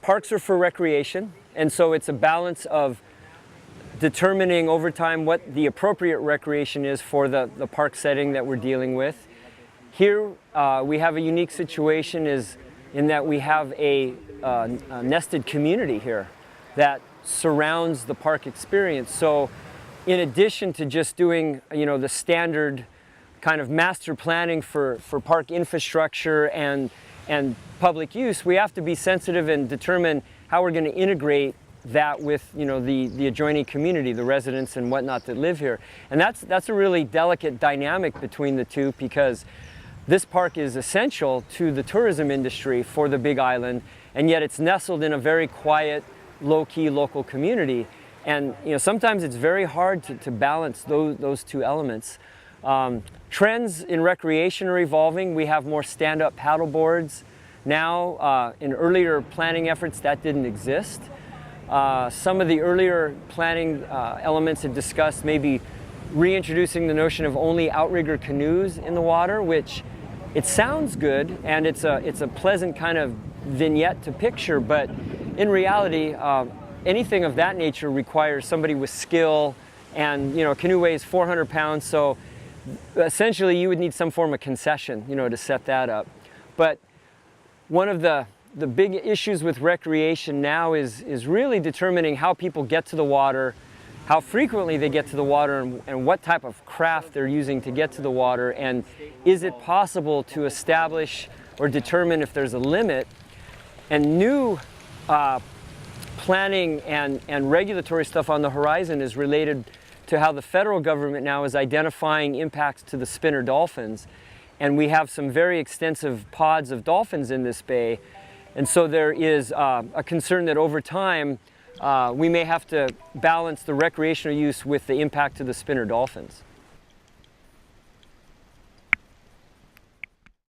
parks are for recreation, and so it's a balance of determining over time what the appropriate recreation is for the park setting that we're dealing with. Here we have a unique situation in that we have a nested community here that surrounds the park experience. So in addition to just doing the standard kind of master planning for park infrastructure and public use, we have to be sensitive and determine how we're going to integrate that with the adjoining community, the residents and whatnot that live here. And that's a really delicate dynamic between the two, because this park is essential to the tourism industry for the Big Island, and yet it's nestled in a very quiet, low-key local community. And sometimes it's very hard to balance those two elements. Trends in recreation are evolving. We have more stand-up paddle boards now. In earlier planning efforts, that didn't exist. Some of the earlier planning elements had discussed maybe reintroducing the notion of only outrigger canoes in the water, which it sounds good and it's a pleasant kind of vignette to picture, but in reality, anything of that nature requires somebody with skill, and a canoe weighs 400 pounds, so essentially you would need some form of concession, to set that up. But one of the big issues with recreation now is really determining how people get to the water, how frequently they get to the water, and what type of craft they're using to get to the water, and is it possible to establish or determine if there's a limit. And new planning and regulatory stuff on the horizon is related to how the federal government now is identifying impacts to the spinner dolphins. And we have some very extensive pods of dolphins in this bay. And so there is a concern that over time, we may have to balance the recreational use with the impact to the spinner dolphins.